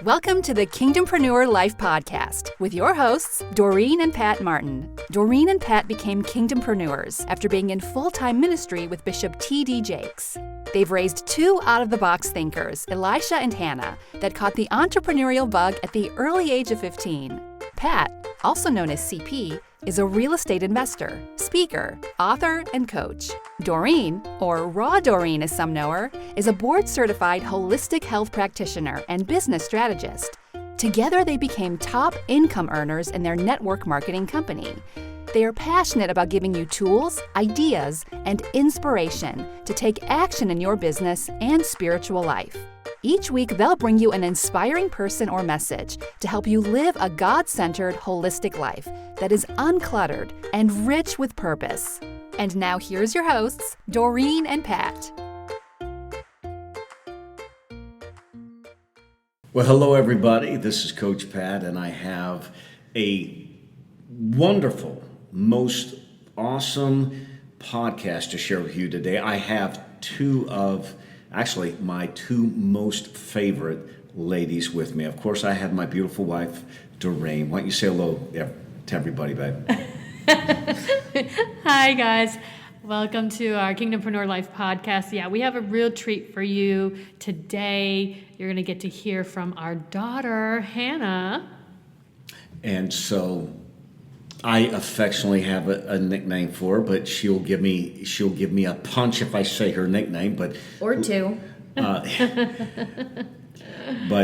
Welcome to the Kingdompreneur Life Podcast with your hosts, Doreen and Pat Martin. Doreen and Pat became Kingdompreneurs after being in full-time ministry with Bishop T.D. Jakes. They've raised two out-of-the-box thinkers, Elisha and Hannah, that caught the entrepreneurial bug at the early age of 15. Pat, also known as CP, is a real estate investor, speaker, author, and coach. Doreen, or Raw Doreen as some know her, is a board-certified holistic health practitioner and business strategist. Together, they became top income earners in their network marketing company. They are passionate about giving you tools, ideas, and inspiration to take action in your business and spiritual life. Each week, they'll bring you an inspiring person or message to help you live a God-centered, holistic life that is uncluttered and rich with purpose. And now here's your hosts, Doreen and Pat. Well, hello everybody. This is Coach Pat, and I have a wonderful, most awesome podcast to share with you today. I have my two most favorite ladies with me. Of course, I have my beautiful wife, Doreen. Why don't you say hello to everybody, babe? Hi, guys. Welcome to our Kingdompreneur Life podcast. Yeah, we have a real treat for you today. You're going to get to hear from our daughter, Hannah. And so I affectionately have a nickname for her, but she'll give me a punch if I say her nickname. Or two. But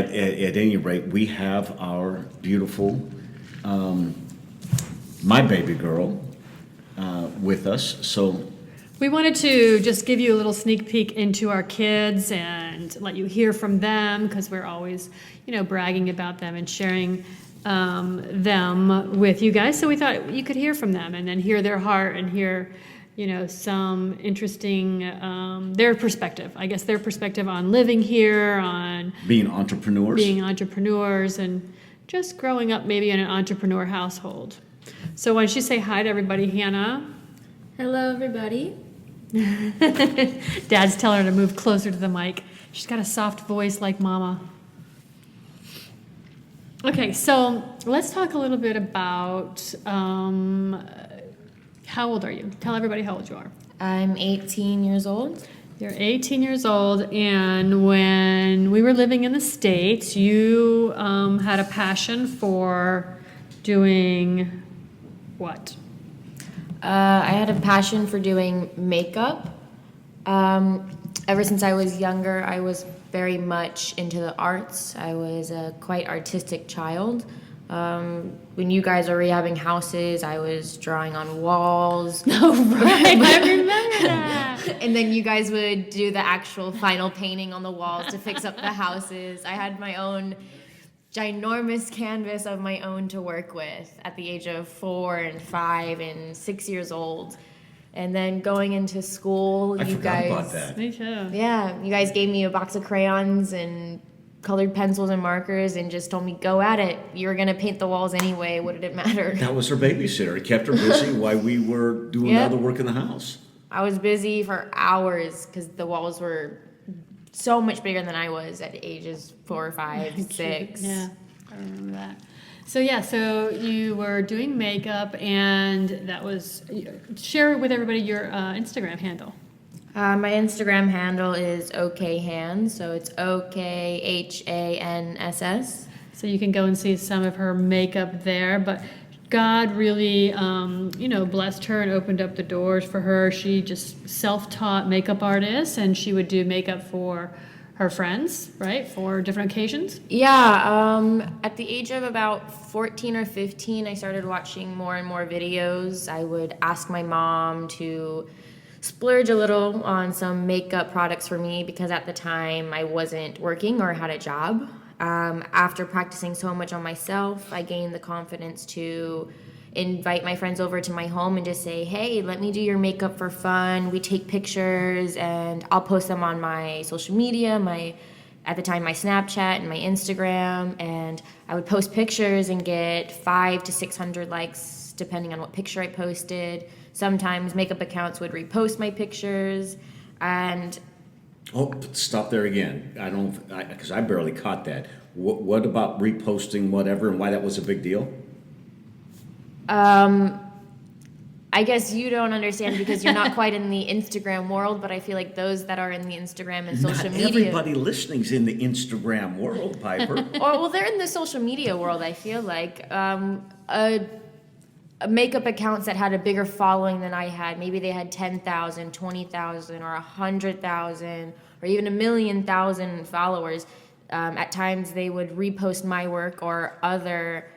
at any rate, we have our beautiful, my baby girl, with us. So we wanted to just give you a little sneak peek into our kids and let you hear from them, because we're always, bragging about them and sharing them with you guys. So we thought you could hear from them and then hear their heart and hear, some interesting, their perspective on living here, on being entrepreneurs and just growing up maybe in an entrepreneur household. So why don't you say hi to everybody, Hannah? Hello, everybody. Dad's telling her to move closer to the mic. She's got a soft voice like Mama. Okay, so let's talk a little bit about how old are you? Tell everybody how old you are. I'm 18 years old. You're 18 years old, and when we were living in the States, you had a passion for doing what? I had a passion for doing makeup. Ever since I was younger, I was very much into the arts. I was a quite artistic child. When you guys were rehabbing houses, I was drawing on walls. Oh, right. I remember that. And then you guys would do the actual final painting on the walls to fix up the houses. I had my own ginormous canvas of my own to work with at the age of 4 and 5 and 6 years old. And then going into school, I forgot about that. Me too. Yeah, you guys gave me a box of crayons and colored pencils and markers and just told me, go at it. You were going to paint the walls anyway. What did it matter? That was her babysitter. It kept her busy while we were doing other work in the house. I was busy for hours because the walls were so much bigger than I was at ages 4, 5, 6. Yeah, I remember that. So you were doing makeup, and that was, share with everybody your Instagram handle. My Instagram handle is okhanss, so it's OKHANSS. So you can go and see some of her makeup there, but God really, blessed her and opened up the doors for her. She just self-taught makeup artist, and she would do makeup for her friends, right, for different occasions? Yeah, at the age of about 14 or 15, I started watching more and more videos. I would ask my mom to splurge a little on some makeup products for me because at the time I wasn't working or had a job. After practicing so much on myself, I gained the confidence to invite my friends over to my home and just say, hey, let me do your makeup for fun. We take pictures and I'll post them on my social media, at the time my Snapchat and my Instagram, and I would post pictures and get 500 to 600 likes depending on what picture I posted. Sometimes makeup accounts would repost my pictures, and Oh, stop there again. I don't, because I barely caught that. What about reposting whatever and why that was a big deal? I guess you don't understand because you're not quite in the Instagram world, but I feel like those that are in the Instagram and social Not media. everybody listening's in the Instagram world, Piper. Well, they're in the social media world, I feel like. A makeup accounts that had a bigger following than I had. Maybe they had 10,000, 20,000, or 100,000, or even 1,000,000 followers. At times they would repost my work or other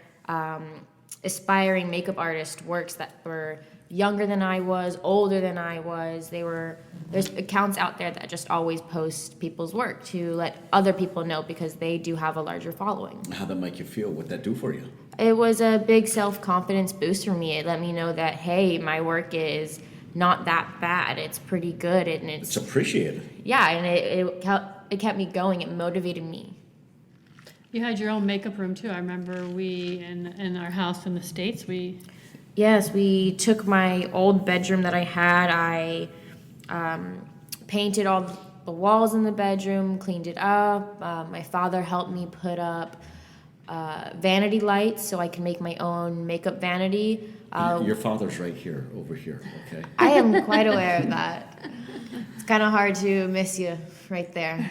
aspiring makeup artist works that were younger than I was, older than I was. There's accounts out there that just always post people's work to let other people know because they do have a larger following. How'd that make you feel? What'd that do for you? It was a big self-confidence boost for me. It let me know that, hey, my work is not that bad. It's pretty good, and It's appreciated. yeah, and it kept me going. It motivated me. You had your own makeup room too. I remember we in our house in the States, Yes, we took my old bedroom that I had. I painted all the walls in the bedroom, cleaned it up. My father helped me put up vanity lights so I can make my own makeup vanity. Your father's right here, over here, okay? I am quite aware of that. It's kind of hard to miss you right there.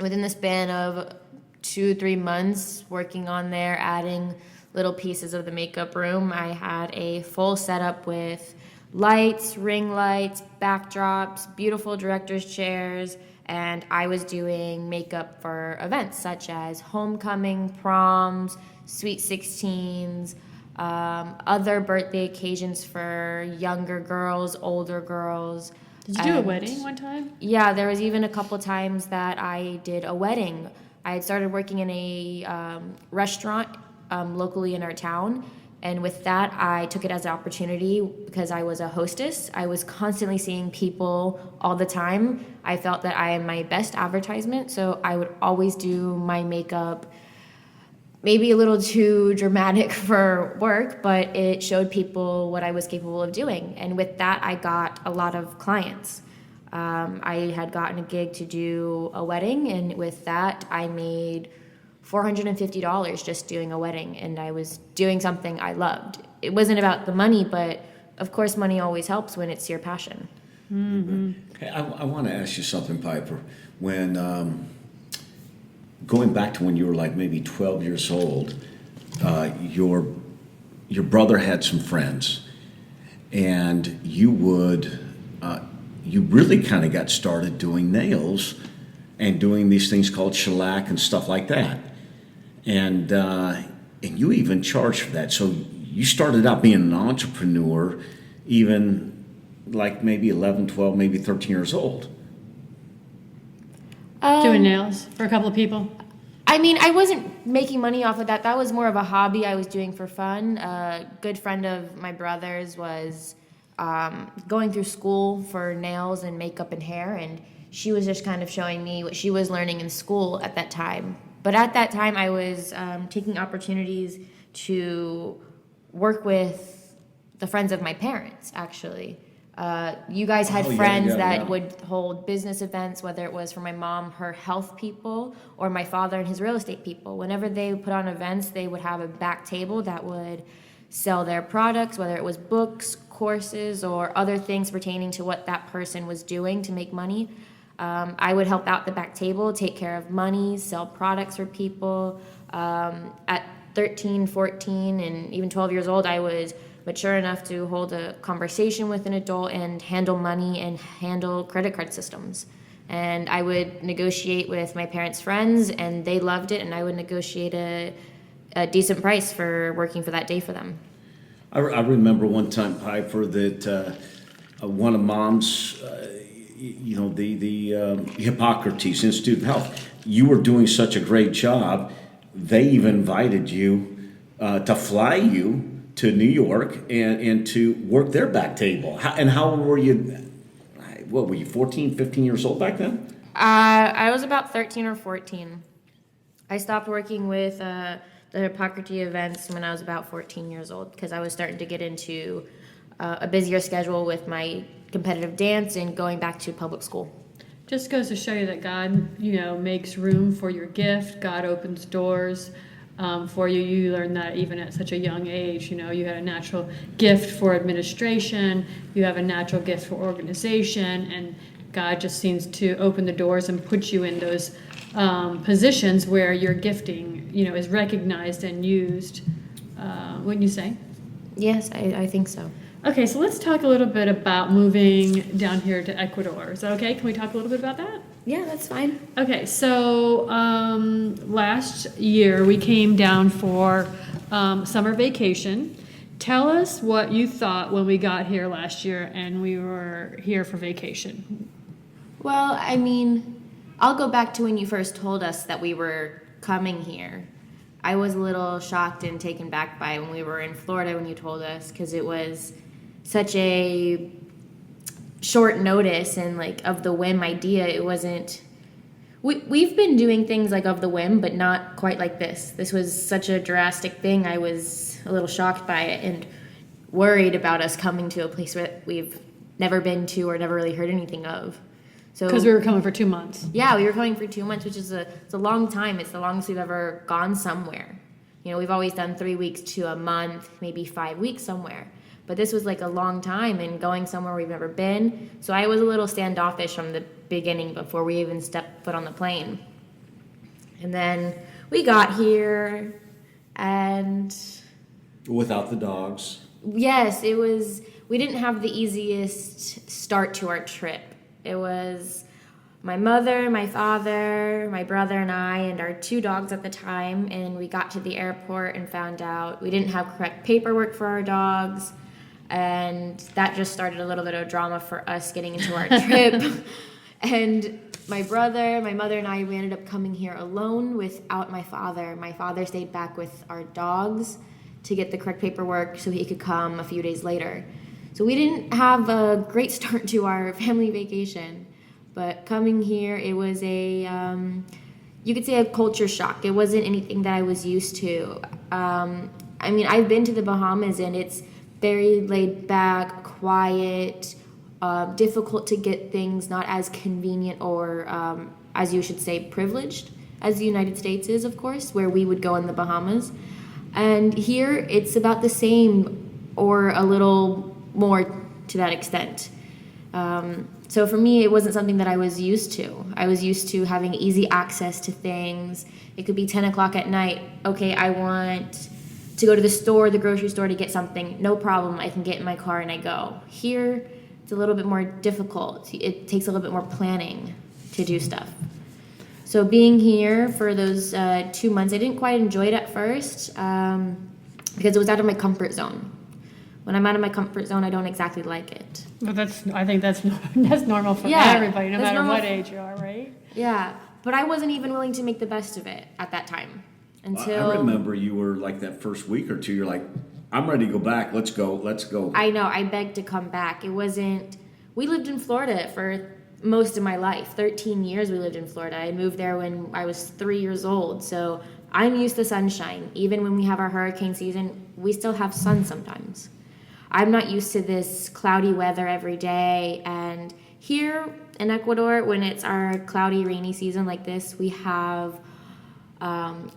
Within the span of 2-3 months working on there, adding little pieces of the makeup room, I had a full setup with lights, ring lights, backdrops, beautiful director's chairs, and I was doing makeup for events such as homecoming, proms, sweet 16s, other birthday occasions for younger girls, older girls. did you do a wedding one time? Yeah, there was even a couple times that I did a wedding. I had started working in a restaurant locally in our town, and with that, I took it as an opportunity because I was a hostess. I was constantly seeing people all the time. I felt that I am my best advertisement, so I would always do my makeup maybe a little too dramatic for work, but it showed people what I was capable of doing. And with that, I got a lot of clients. I had gotten a gig to do a wedding, and with that, I made $450 just doing a wedding, and I was doing something I loved. It wasn't about the money, but of course, money always helps when it's your passion. Mm-hmm. Hey, I want to ask you something, Piper. When going back to when you were like maybe 12 years old, your brother had some friends, and you really kind of got started doing nails and doing these things called shellac and stuff like that, and you even charged for that. So you started out being an entrepreneur, even like maybe 11, 12, maybe 13 years old. Doing nails for a couple of people. I mean, I wasn't making money off of that. That was more of a hobby I was doing for fun. A good friend of my brother's was going through school for nails and makeup and hair, and she was just kind of showing me what she was learning in school at that time. But at that time, I was taking opportunities to work with the friends of my parents, actually. You guys had friends that would hold business events, whether it was for my mom, her health people, or my father and his real estate people. Whenever they would put on events, they would have a back table that would sell their products, whether it was books, courses, or other things pertaining to what that person was doing to make money. I would help out the back table, take care of money, sell products for people. At 13, 14, and even 12 years old, I was mature enough to hold a conversation with an adult and handle money and handle credit card systems. And I would negotiate with my parents' friends, and they loved it, and I would negotiate a decent price for working for that day for them. I remember one time, Piper, that one of Mom's, the Hippocrates Institute of Health, you were doing such a great job, they even invited you to fly you to New York and to work their back table. How old were you? What were you, 14, 15 years old back then? I was about 13 or 14. I stopped working with the Hippocrates events when I was about 14 years old because I was starting to get into a busier schedule with my competitive dance and going back to public school. Just goes to show you that God, makes room for your gift. God opens doors for you. You learn that even at such a young age. You had a natural gift for administration. You have a natural gift for organization, and God just seems to open the doors and put you in those positions where your gifting, is recognized and used. Wouldn't you say? Yes, I think so. Okay, so let's talk a little bit about moving down here to Ecuador. Is that okay? Can we talk a little bit about that? Yeah, that's fine. Okay, so last year we came down for summer vacation. Tell us what you thought when we got here last year and we were here for vacation. Well, I'll go back to when you first told us that we were coming here. I was a little shocked and taken back by when we were in Florida when you told us, because it was such a short notice and of the whim idea. It wasn't. We've been doing things of the whim, but not quite like this. This was such a drastic thing. I was a little shocked by it and worried about us coming to a place where we've never been to or never really heard anything of. So because we were coming for 2 months. Yeah, we were coming for 2 months, which is it's a long time. It's the longest we've ever gone somewhere. We've always done 3 weeks to a month, maybe 5 weeks somewhere. But this was a long time and going somewhere we've never been. So I was a little standoffish from the beginning before we even stepped foot on the plane. And then we got here and... Without the dogs. Yes, we didn't have the easiest start to our trip. It was my mother, my father, my brother, and I, and our 2 dogs at the time. And we got to the airport and found out we didn't have correct paperwork for our dogs. And that just started a little bit of drama for us getting into our trip. And my brother, my mother, and I, we ended up coming here alone without my father. My father stayed back with our dogs to get the correct paperwork so he could come a few days later. So we didn't have a great start to our family vacation. But coming here, it was you could say a culture shock. It wasn't anything that I was used to. I've been to the Bahamas, and it's very laid back, quiet, difficult to get things, not as convenient or, as you should say, privileged as the United States is, of course, where we would go in the Bahamas. And here, it's about the same or a little more to that extent. So for me, it wasn't something that I was used to. I was used to having easy access to things. It could be 10 o'clock at night. Okay, I want to go to the grocery store to get something. No problem, I can get in my car and I go. Here, it's a little bit more difficult. It takes a little bit more planning to do stuff. So being here for those 2 months, I didn't quite enjoy it at first because it was out of my comfort zone. When I'm out of my comfort zone, I don't exactly like it. But I think that's normal for everybody, no matter what age you are, right? Yeah, but I wasn't even willing to make the best of it at that time. Until I remember you were that first week or two, you're like, I'm ready to go back. Let's go. I know. I begged to come back. We lived in Florida for most of my life. 13 years we lived in Florida. I moved there when I was 3 years old. So I'm used to sunshine. Even when we have our hurricane season, we still have sun sometimes. I'm not used to this cloudy weather every day. And here in Ecuador, when it's our cloudy, rainy season like this, we have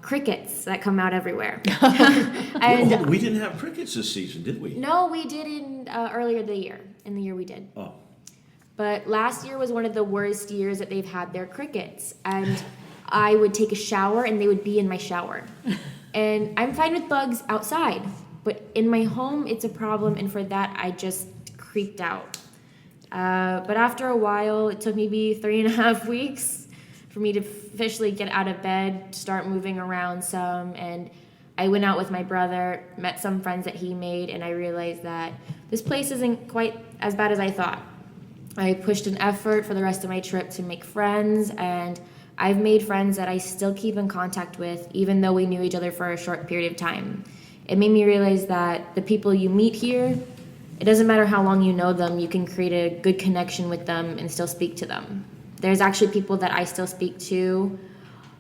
crickets that come out everywhere. And we didn't have crickets this season, did we? No, we did earlier in the year we did. Oh. But last year was one of the worst years that they've had their crickets. And I would take a shower and they would be in my shower. And I'm fine with bugs outside, but in my home it's a problem, and for that I just creeped out. But after a while, it took maybe 3.5 weeks for me to officially get out of bed, start moving around some, and I went out with my brother, met some friends that he made, and I realized that this place isn't quite as bad as I thought. I pushed an effort for the rest of my trip to make friends, and I've made friends that I still keep in contact with, even though we knew each other for a short period of time. It made me realize that the people you meet here, it doesn't matter how long you know them, you can create a good connection with them and still speak to them. There's actually people that I still speak to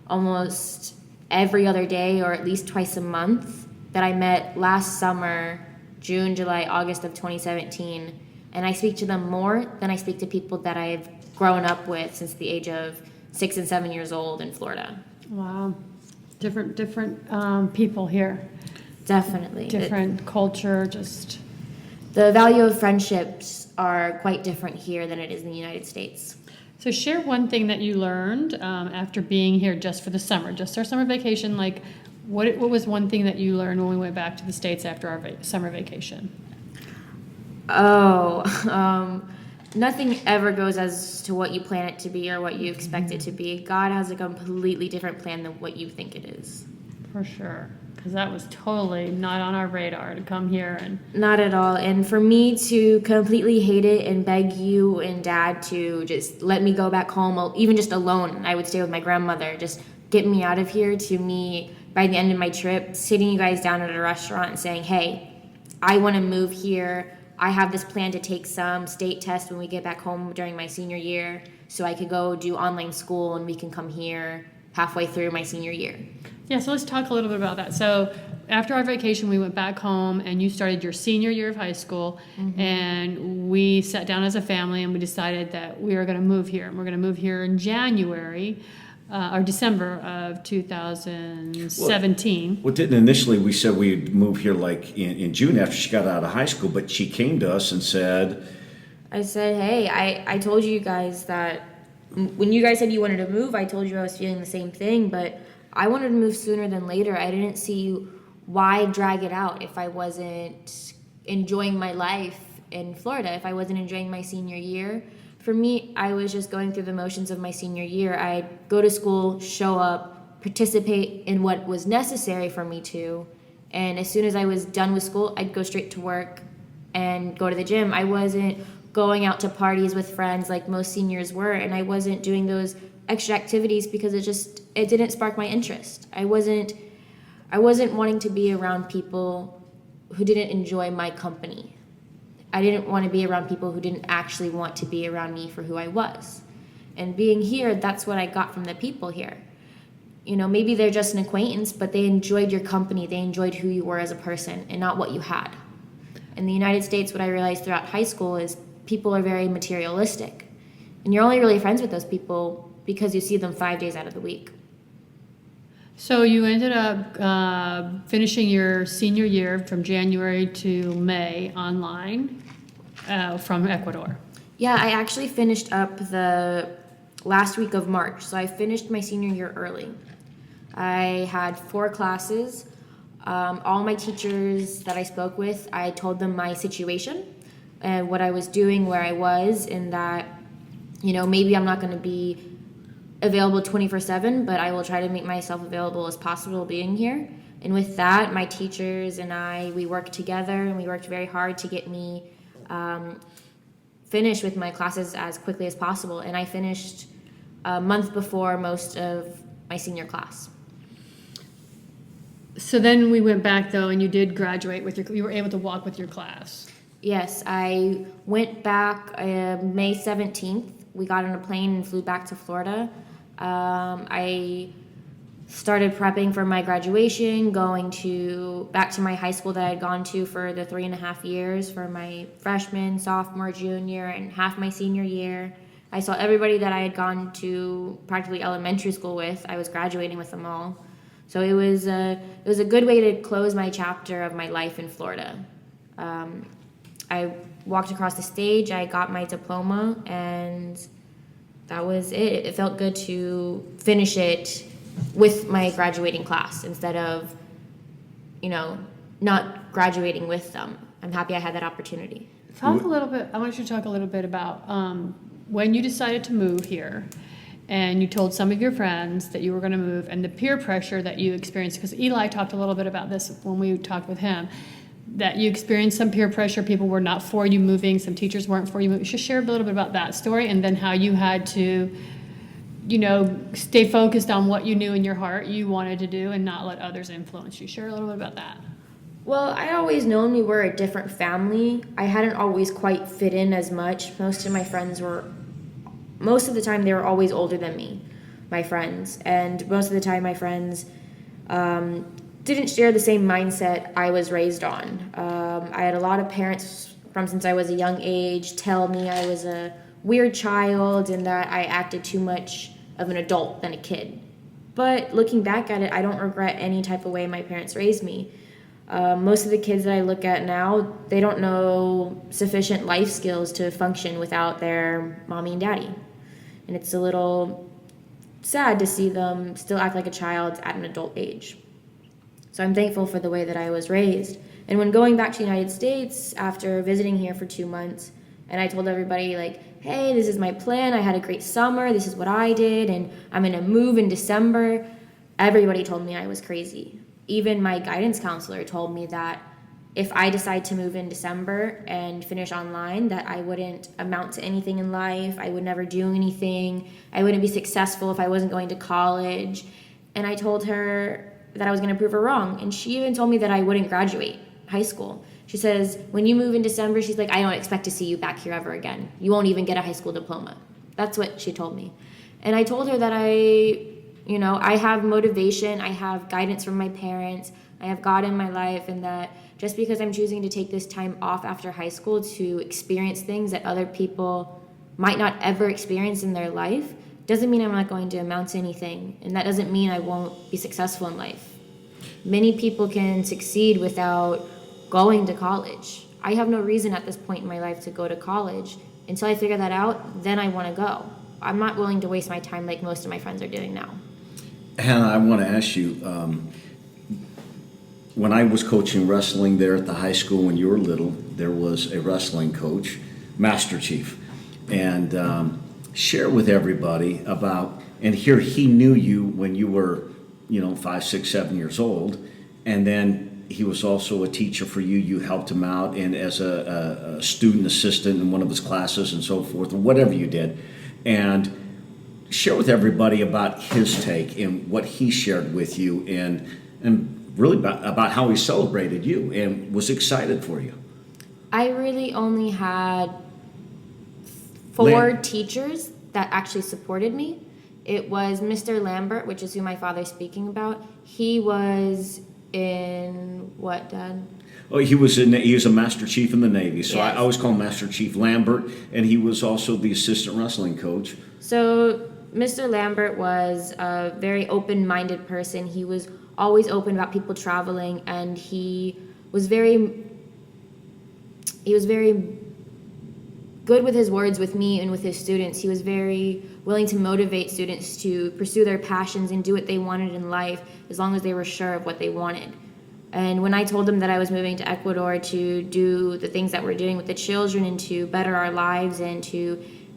almost every other day, or at least twice a month, that I met last summer, June, July, August of 2017, And I speak to them more than I speak to people that I've grown up with since the age of 6 and 7 years old in Florida. Wow. Different people here. Definitely. Different culture, just... The value of friendships are quite different here than it is in the United States. So share one thing that you learned after being here just for the summer, just our summer vacation. Like, what was one thing that you learned when we went back to the States after our summer vacation? Nothing ever goes as to what you plan it to be or what you expect it to be. God has a completely different plan than what you think it is. For sure. Because that was totally not on our radar to come here and... Not at all. And for me to completely hate it and beg you and Dad to just let me go back home, even just alone, I would stay with my grandmother, just get me out of here, to me, by the end of my trip, sitting you guys down at a restaurant and saying, hey, I want to move here. I have this plan to take some state tests when we get back home during my senior year so I could go do online school and we can come here halfway through my senior year. Yeah, so let's talk a little bit about that. So after our vacation, we went back home and you started your senior year of high school, and we sat down as a family and we decided that we were going to move here. And we're going to move here in January or December of 2017. Well, didn't initially we said we'd move here like in June after she got out of high school, but she came to us and said... I said, hey, I told you guys that when you guys said you wanted to move, I told you I was feeling the same thing, but I wanted to move sooner than later. I didn't see why drag it out if I wasn't enjoying my life in Florida, if I wasn't enjoying my senior year. For me, I was just going through the motions of my senior year. I'd go to school, show up, participate in what was necessary for me to, and as soon as I was done with school, I'd go straight to work and go to the gym. I wasn't going out to parties with friends like most seniors were, and I wasn't doing those extra activities because it didn't spark my interest. I wasn't wanting to be around people who didn't enjoy my company. I didn't want to be around people who didn't actually want to be around me for who I was. And being here, that's what I got from the people here. You know, maybe they're just an acquaintance, but they enjoyed your company. They enjoyed who you were as a person and not what you had. In the United States, what I realized throughout high school is people are very materialistic. And you're only really friends with those people because you see them 5 days out of the week. So you ended up finishing your senior year from January to May online from Ecuador. Yeah, I actually finished up the last week of March. So I finished my senior year early. I had 4 classes. All my teachers that I spoke with, I told them my situation and what I was doing, where I was, and that, you know, maybe I'm not going to be available 24/7, but I will try to make myself available as possible being here. And with that, my teachers and we worked together, and we worked very hard to get me finished with my classes as quickly as possible. And I finished a month before most of my senior class. So then we went back though, and you did graduate you were able to walk with your class. Yes, I went back May 17th. We got on a plane and flew back to Florida. I started prepping for my graduation, going back to my high school that I had gone to for the 3.5 years for my freshman, sophomore, junior, and half my senior year. I saw everybody that I had gone to practically elementary school with. I was graduating with them all. So it was a good way to close my chapter of my life in Florida. I walked across the stage, I got my diploma, and that was it. It felt good to finish it with my graduating class instead of, you know, not graduating with them. I'm happy I had that opportunity. I want you to talk a little bit about when you decided to move here and you told some of your friends that you were going to move and the peer pressure that you experienced, because Eli talked a little bit about this when we talked with him, that you experienced some peer pressure, people were not for you moving, some teachers weren't for you moving. Just share a little bit about that story and then how you had to, you know, stay focused on what you knew in your heart you wanted to do and not let others influence you. Share a little bit about that. Well, I always known we were a different family. I hadn't always quite fit in as much. Most of the time they were always older than me, my friends. And most of the time my friends didn't share the same mindset I was raised on. I had a lot of parents from since I was a young age tell me I was a weird child and that I acted too much of an adult than a kid. But looking back at it, I don't regret any type of way my parents raised me. Most of the kids that I look at now, they don't know sufficient life skills to function without their mommy and daddy. And it's a little sad to see them still act like a child at an adult age. So I'm thankful for the way that I was raised. And when going back to the United States after visiting here for 2 months, and I told everybody like, hey, this is my plan, I had a great summer, this is what I did, and I'm gonna move in December, everybody told me I was crazy. Even my guidance counselor told me that if I decide to move in December and finish online, that I wouldn't amount to anything in life, I would never do anything, I wouldn't be successful if I wasn't going to college. And I told her that I was gonna prove her wrong. And she even told me that I wouldn't graduate high school. She says, when you move in December, she's like, I don't expect to see you back here ever again. You won't even get a high school diploma. That's what she told me. And I told her that I have motivation, I have guidance from my parents, I have God in my life, and that just because I'm choosing to take this time off after high school to experience things that other people might not ever experience in their life doesn't mean I'm not going to amount to anything, and that doesn't mean I won't be successful in life. Many people can succeed without going to college. I have no reason at this point in my life to go to college. Until I figure that out, then I want to go. I'm not willing to waste my time like most of my friends are doing now. Hannah, I want to ask you, when I was coaching wrestling there at the high school when you were little, there was a wrestling coach, Master Chief, and share with everybody about, and here he knew you when you were, 5, 6, 7 years old, and then he was also a teacher for you. You helped him out and as a student assistant in one of his classes and so forth, or whatever you did. And share with everybody about his take and what he shared with you and really about how he celebrated you and was excited for you. I really only had 4 teachers that actually supported me. It was Mr. Lambert, which is who my father's speaking about. He was in what, Dad? Oh, he was a Master Chief in the Navy, so Yes. I always call him Master Chief Lambert, and he was also the assistant wrestling coach. So Mr. Lambert was a very open-minded person. He was always open about people traveling, and he was very good with his words with me and with his students. He was very willing to motivate students to pursue their passions and do what they wanted in life as long as they were sure of what they wanted. And when I told him that I was moving to Ecuador to do the things that we're doing with the children and to better our lives and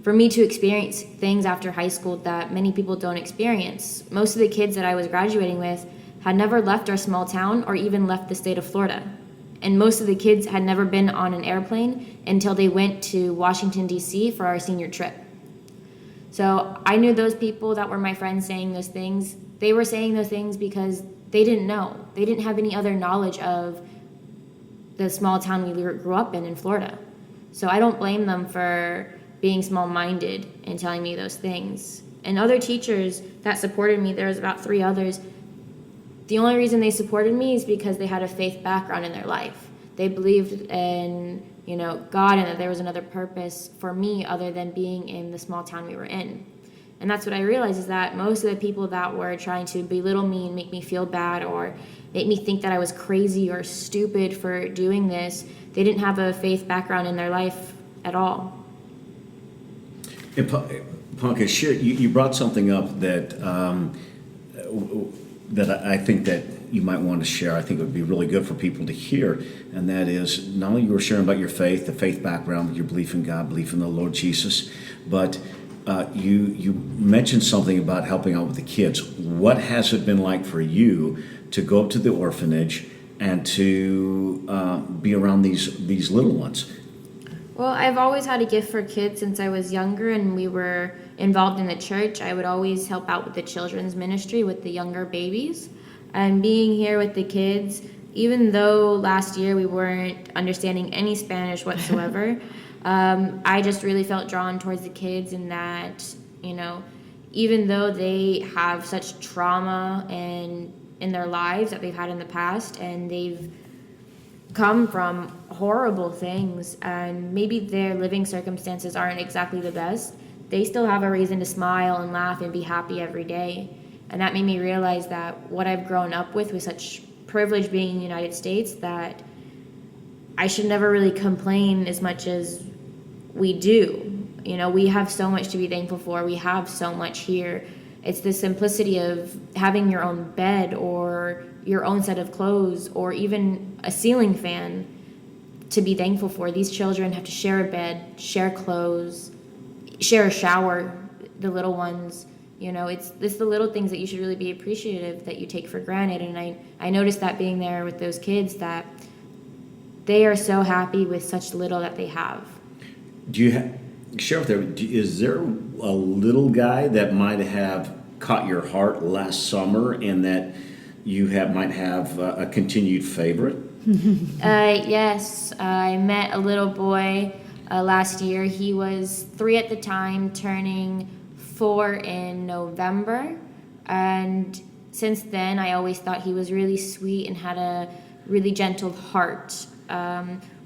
for me to experience things after high school that many people don't experience. Most of the kids that I was graduating with had never left our small town or even left the state of Florida. And most of the kids had never been on an airplane until they went to Washington, D.C. for our senior trip. So I knew those people that were my friends saying those things. They were saying those things because they didn't know. They didn't have any other knowledge of the small town we grew up in Florida. So I don't blame them for being small-minded and telling me those things. And other teachers that supported me, there was about 3 others, the only reason they supported me is because they had a faith background in their life. They believed in, God and that there was another purpose for me other than being in the small town we were in. And that's what I realized is that most of the people that were trying to belittle me and make me feel bad or make me think that I was crazy or stupid for doing this, they didn't have a faith background in their life at all. And Panka, you brought something up that I think that you might want to share. I think it would be really good for people to hear, and that is not only you were sharing about your faith, the faith background, your belief in God, belief in the Lord Jesus, but you mentioned something about helping out with the kids. What has it been like for you to go up to the orphanage and to be around these little ones? Well, I've always had a gift for kids since I was younger and we were involved in the church. I would always help out with the children's ministry with the younger babies. And being here with the kids, even though last year we weren't understanding any Spanish whatsoever, I just really felt drawn towards the kids in that, even though they have such trauma in their lives that they've had in the past and they've come from horrible things, and maybe their living circumstances aren't exactly the best, they still have a reason to smile and laugh and be happy every day. And that made me realize that what I've grown up with such privilege being in the United States, that I should never really complain as much as we do. You know, we have so much to be thankful for. We have so much here. It's the simplicity of having your own bed or your own set of clothes or even a ceiling fan to be thankful for. These children have to share a bed, share clothes, share a shower, the little ones. You know, it's the little things that you should really be appreciative that you take for granted. And I noticed that being there with those kids, that they are so happy with such little that they have. Do you share with everyone, is there a little guy that might have caught your heart last summer and that you might have a continued favorite? Yes, I met a little boy last year. He was 3 at the time, turning 4 in November. And since then, I always thought he was really sweet and had a really gentle heart.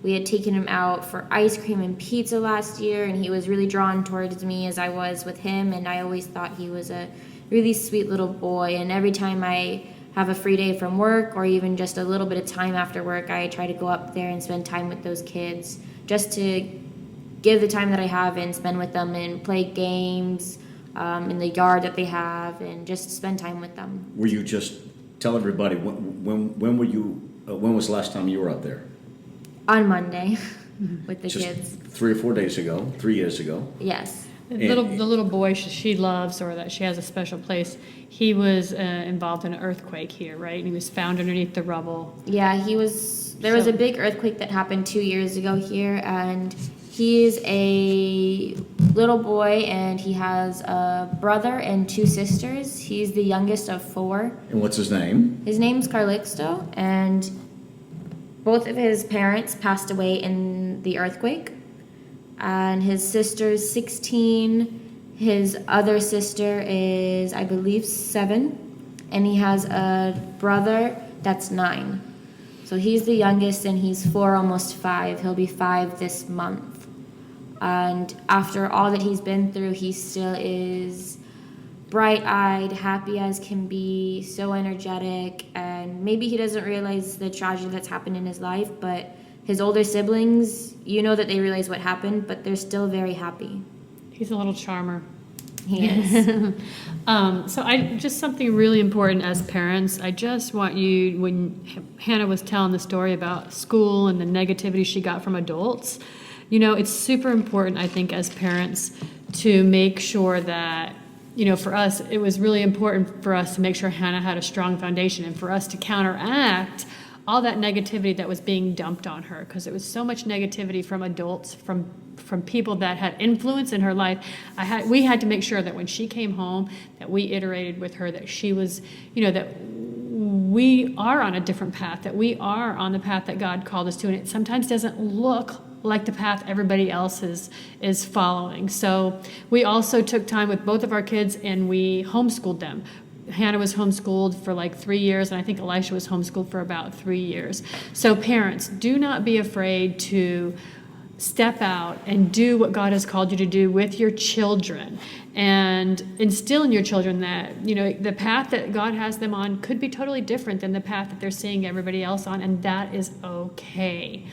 We had taken him out for ice cream and pizza last year, and he was really drawn towards me as I was with him, and I always thought he was a really sweet little boy. And every time I have a free day from work or even just a little bit of time after work, I try to go up there and spend time with those kids, just to give the time that I have and spend with them and play games in the yard that they have and just spend time with them. Were you just, tell everybody, when was the last time you were out there? On Monday with the Just kids. 3 or 4 days ago, 3 years ago. Yes. The little boy she loves, or that she has a special place, he was involved in an earthquake here, right? And he was found underneath the rubble. Yeah, there was a big earthquake that happened 2 years ago here, and he's a little boy, and he has a brother and 2 sisters. He's the youngest of 4. And what's his name? His name's Carlixto, and both of his parents passed away in the earthquake. And his sister's 16, his other sister is, I believe, 7, and he has a brother that's 9. So he's the youngest, and he's 4, almost 5. He'll be 5 this month. And after all that he's been through, he still is bright-eyed, happy as can be, so energetic, and maybe he doesn't realize the tragedy that's happened in his life, but his older siblings, you know that they realize what happened, but they're still very happy. He's a little charmer. He is. So just something really important as parents, I just want you, when Hannah was telling the story about school and the negativity she got from adults, you know, it's super important, I think, as parents to make sure that, you know, for us, it was really important for us to make sure Hannah had a strong foundation and for us to counteract all that negativity that was being dumped on her, because it was so much negativity from adults, from people that had influence in her life. We had to make sure that when she came home, that we iterated with her that she was, you know, that we are on a different path, that we are on the path that God called us to, and it sometimes doesn't look like the path everybody else is following. So we also took time with both of our kids and we homeschooled them. Hannah was homeschooled for like 3 years, and I think Elisha was homeschooled for about 3 years. So parents, do not be afraid to step out and do what God has called you to do with your children, and instill in your children that, you know, the path that God has them on could be totally different than the path that they're seeing everybody else on, and that is okay.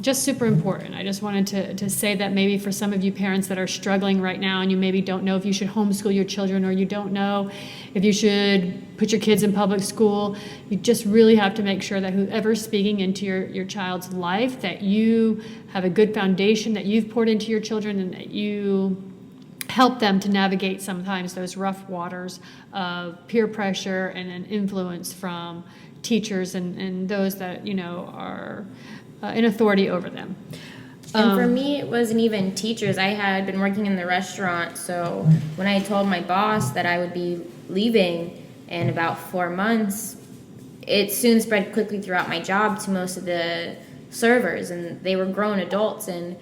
Just super important. I just wanted to say that maybe for some of you parents that are struggling right now and you maybe don't know if you should homeschool your children, or you don't know if you should put your kids in public school, you just really have to make sure that whoever's speaking into your child's life, that you have a good foundation that you've poured into your children, and that you help them to navigate sometimes those rough waters of peer pressure and an influence from teachers and those that, you know, are in authority over them. And for me, it wasn't even teachers. I had been working in the restaurant, so when I told my boss that I would be leaving in about 4 months, it soon spread quickly throughout my job to most of the servers, and they were grown adults, and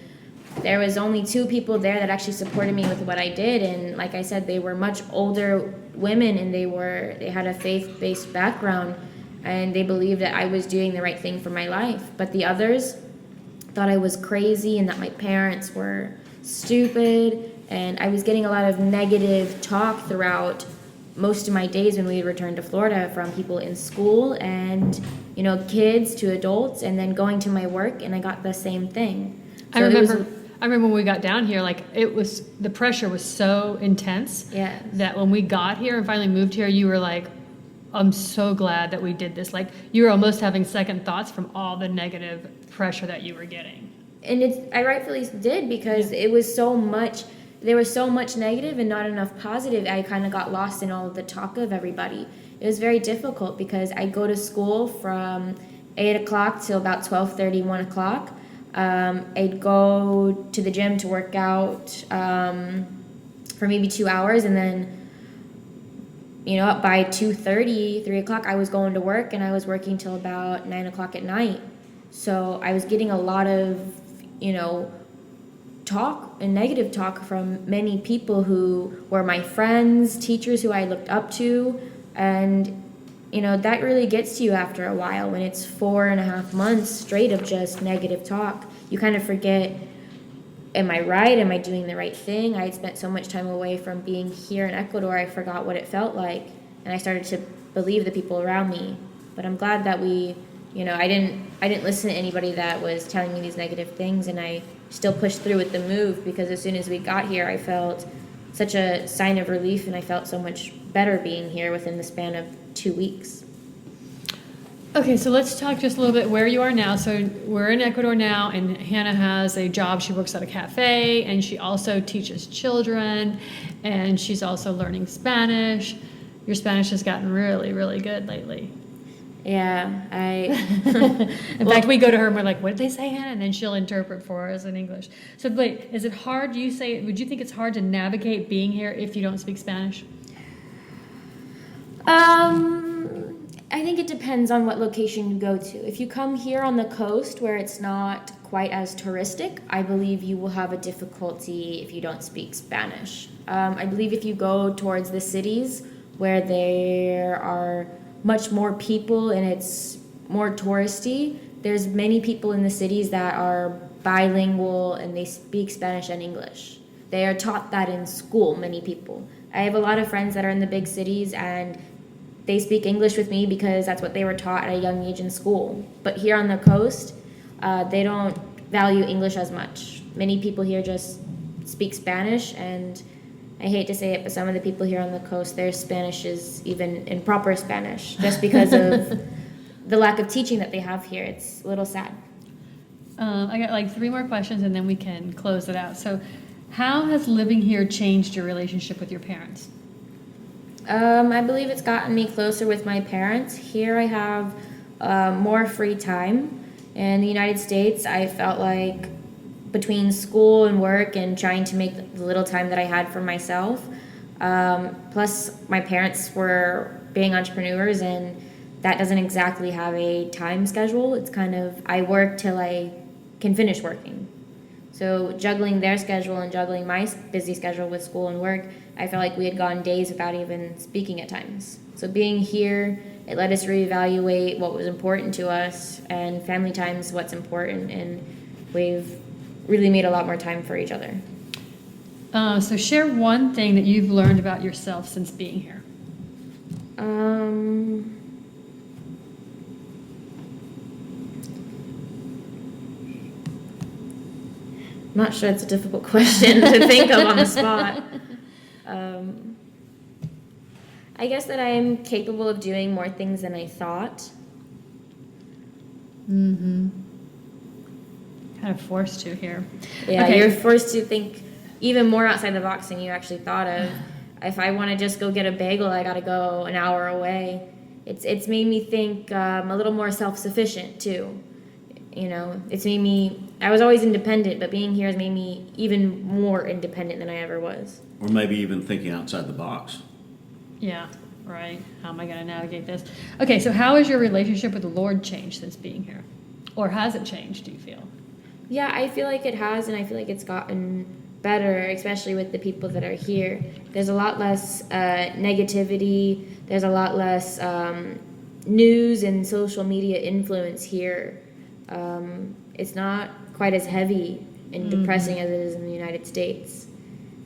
there was only 2 people there that actually supported me with what I did. And like I said, they were much older women, and they had a faith-based background. and they believed that I was doing the right thing for my life. But the others thought I was crazy and that my parents were stupid, and I was getting a lot of negative talk throughout most of my days when we returned to Florida, from people in school and, you know, kids to adults, and then going to my work, and I got the same thing. I remember when we got down here, like, the pressure was so intense that when we got here and finally moved here, you were like, I'm so glad that we did this. Like, you were almost having second thoughts from all the negative pressure that you were getting. And I rightfully did, because it was so much, there was so much negative and not enough positive. I kind of got lost in all of the talk of everybody. It was very difficult because I go to school from 8 o'clock till about 12:30, 1 o'clock. I'd go to the gym to work out for maybe 2 hours, and then, you know, by 2:30, 3 o'clock, I was going to work, and I was working till about 9 o'clock at night. So I was getting a lot of, you know, talk and negative talk from many people who were my friends, teachers who I looked up to, and, you know, that really gets to you after a while. When it's 4.5 months straight of just negative talk, you kind of forget, am I right? Am I doing the right thing? I had spent so much time away from being here in Ecuador, I forgot what it felt like, and I started to believe the people around me. But I'm glad that we, you know, I didn't listen to anybody that was telling me these negative things, and I still pushed through with the move, because as soon as we got here, I felt such a sign of relief, and I felt so much better being here within the span of 2 weeks. Okay, so let's talk just a little bit where you are now. So we're in Ecuador now, and Hannah has a job. She works at a cafe, and she also teaches children, and she's also learning Spanish. Your Spanish has gotten really, really good lately. Yeah, In fact, we go to her and we're like, what did they say, Hannah? And then she'll interpret for us in English. So wait, is it hard, would you think it's hard to navigate being here if you don't speak Spanish? I think it depends on what location you go to. If you come here on the coast where it's not quite as touristic, I believe you will have a difficulty if you don't speak Spanish. I believe if you go towards the cities where there are much more people and it's more touristy, there's many people in the cities that are bilingual and they speak Spanish and English. They are taught that in school, many people. I have a lot of friends that are in the big cities, and they speak English with me because that's what they were taught at a young age in school. But here on the coast, they don't value English as much. Many people here just speak Spanish, and I hate to say it, but some of the people here on the coast, their Spanish is even improper Spanish, just because of the lack of teaching that they have here. It's a little sad. I got like 3 more questions, and then we can close it out. So how has living here changed your relationship with your parents? I believe it's gotten me closer with my parents. Here I have more free time. In the United States, I felt like between school and work and trying to make the little time that I had for myself, plus my parents were being entrepreneurs, and that doesn't exactly have a time schedule. It's kind of, I work till I can finish working. So juggling their schedule and juggling my busy schedule with school and work, I felt like we had gone days without even speaking at times. So being here, it let us reevaluate what was important to us, and family time is what's important, and we've really made a lot more time for each other. So share one thing that you've learned about yourself since being here. I'm not sure, it's a difficult question to think of on the spot. I guess that I am capable of doing more things than I thought. Mm-hmm. Kind of forced to here. Yeah, okay. You're forced to think even more outside the box than you actually thought of. If I want to just go get a bagel, I got to go an hour away. It's made me think a little more self-sufficient too. You know, it's made me, I was always independent, but being here has made me even more independent than I ever was. Or maybe even thinking outside the box. Yeah, right. How am I going to navigate this? Okay, so how has your relationship with the Lord changed since being here? Or has it changed, do you feel? Yeah, I feel like it has, and I feel like it's gotten better, especially with the people that are here. There's a lot less negativity. There's a lot less, news and social media influence here, it's not quite as heavy and depressing as it is in the United States.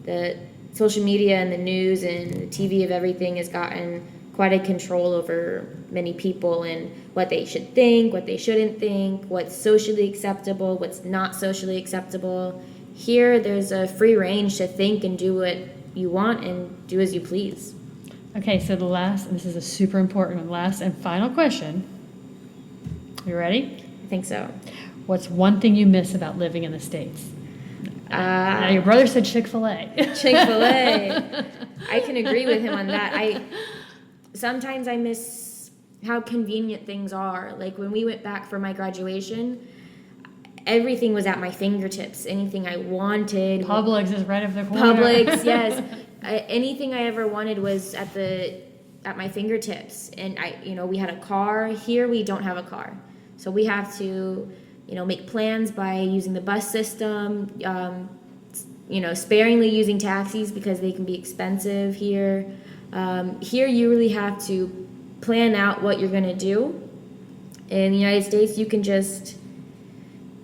The social media and the news and the TV of everything has gotten quite a control over many people and what they should think, what they shouldn't think, what's socially acceptable, what's not socially acceptable. Here, there's a free range to think and do what you want and do as you please. Okay, so this is a super important one, last and final question. You ready? I think so. What's one thing you miss about living in the States? Now, your brother said Chick-fil-A. Chick-fil-A. I can agree with him on that. Sometimes I miss how convenient things are. Like when we went back for my graduation, everything was at my fingertips. Anything I wanted. Publix is right up the corner. Publix, yes. Anything I ever wanted was at my fingertips. And we had a car. Here we don't have a car. So we have to, make plans by using the bus system, sparingly using taxis because they can be expensive here. Here you really have to plan out what you're going to do. In the United States, you can just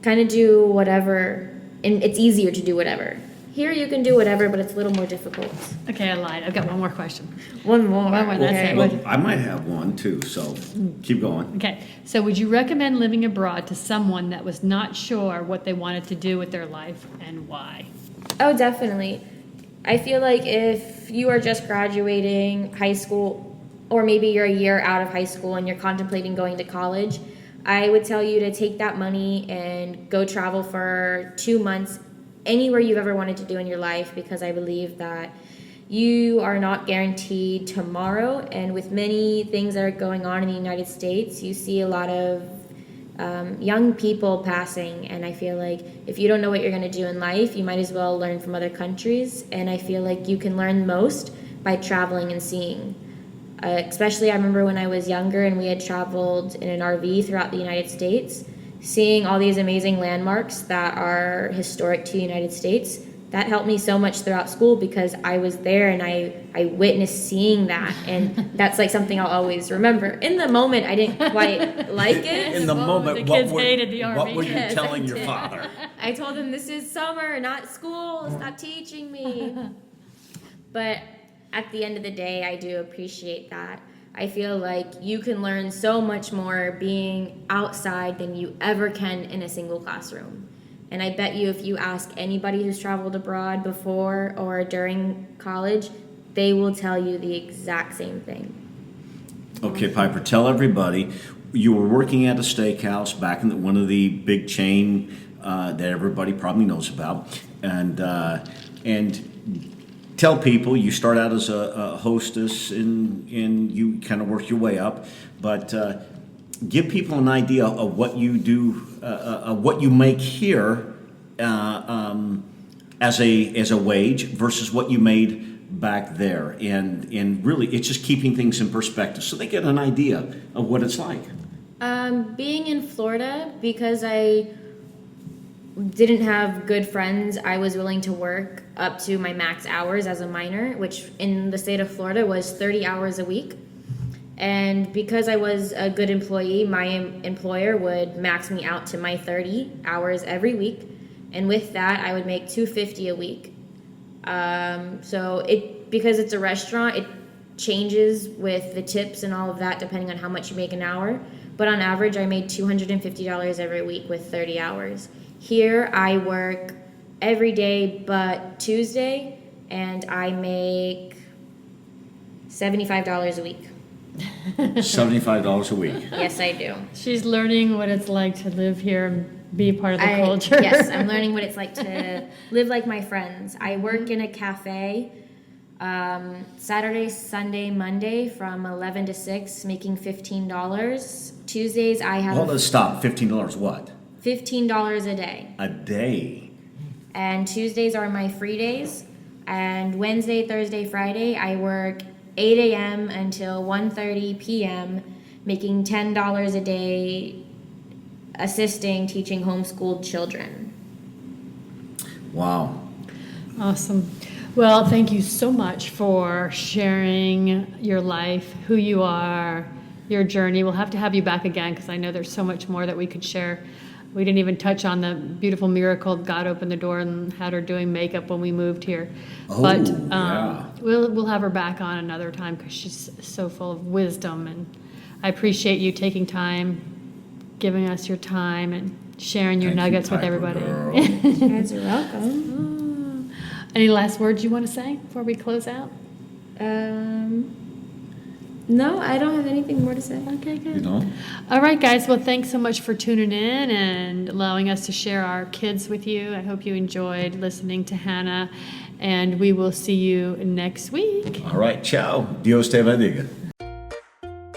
kind of do whatever, and it's easier to do whatever. Here you can do whatever, but it's a little more difficult. Okay, I lied. I've got one more question. One more. That's Okay. it. Well, I might have one too, so keep going. Okay, so would you recommend living abroad to someone that was not sure what they wanted to do with their life and why? Oh, definitely. I feel like if you are just graduating high school, or maybe you're a year out of high school and you're contemplating going to college, I would tell you to take that money and go travel for 2 months anywhere you've ever wanted to do in your life, because I believe that you are not guaranteed tomorrow. And with many things that are going on in the United States, you see a lot of young people passing, and I feel like if you don't know what you're going to do in life, you might as well learn from other countries. And I feel like you can learn most by traveling and seeing. Especially I remember when I was younger and we had traveled in an RV throughout the United States, seeing all these amazing landmarks that are historic to the United States. That helped me so much throughout school because I was there and I witnessed seeing that, and that's like something I'll always remember. In the moment, I didn't quite like it. In the moment, the kids hated the what RV. were you Yes, telling I your did. father? I told him this is summer, not school. Stop teaching me. But at the end of the day, I do appreciate that. I feel like you can learn so much more being outside than you ever can in a single classroom. And I bet you if you ask anybody who's traveled abroad before or during college, they will tell you the exact same thing. Okay, Piper, tell everybody, you were working at a steakhouse back in one of the big chain that everybody probably knows about, and tell people you start out as a hostess and you kind of work your way up, but give people an idea of what you do, what you make here as a wage versus what you made back there, and really it's just keeping things in perspective so they get an idea of what it's like. Being in Florida, because I didn't have good friends, I was willing to work up to my max hours as a minor, which in the state of Florida was 30 hours a week. And because I was a good employee, my employer would max me out to my 30 hours every week. And with that, I would make $250 a week. So because it's a restaurant, it changes with the tips and all of that depending on how much you make an hour. But on average, I made $250 every week with 30 hours. Here, I work every day but Tuesday, and I make $75 a week. $75 a week. Yes, I do. She's learning what it's like to live here and be part of the culture. Yes, I'm learning what it's like to live like my friends. I work in a cafe Saturday, Sunday, Monday from 11 to 6, making $15. Tuesdays, I have Hold on, stop. $15 what? $15 a day. A day. And Tuesdays are my free days. And Wednesday, Thursday, Friday, I work 8 a.m. until 1:30 p.m., making $10 a day, assisting teaching homeschooled children. Wow. Awesome. Well, thank you so much for sharing your life, who you are, your journey. We'll have to have you back again because I know there's so much more that we could share. We didn't even touch on the beautiful miracle God opened the door and had her doing makeup when we moved here. Oh, but yeah. we'll have her back on another time because she's so full of wisdom, and I appreciate you taking time, giving us your time, and sharing your Thank you, nuggets with Piper everybody. girl. You guys are welcome. Any last words you want to say before we close out? No, I don't have anything more to say. Okay, good. You know? All right, guys. Well, thanks so much for tuning in and allowing us to share our kids with you. I hope you enjoyed listening to Hannah, and we will see you next week. All right, ciao. Dios te bendiga.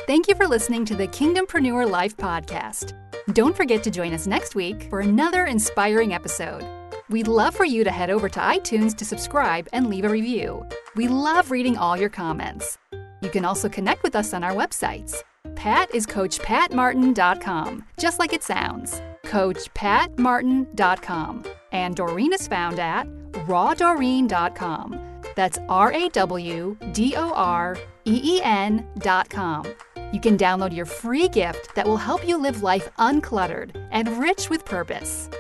Thank you for listening to the Kingdompreneur Life podcast. Don't forget to join us next week for another inspiring episode. We'd love for you to head over to iTunes to subscribe and leave a review. We love reading all your comments. You can also connect with us on our websites. Pat is CoachPatMartin.com, just like it sounds, CoachPatMartin.com. And Doreen is found at RawDoreen.com. That's RAWDOREEN.com. You can download your free gift that will help you live life uncluttered and rich with purpose.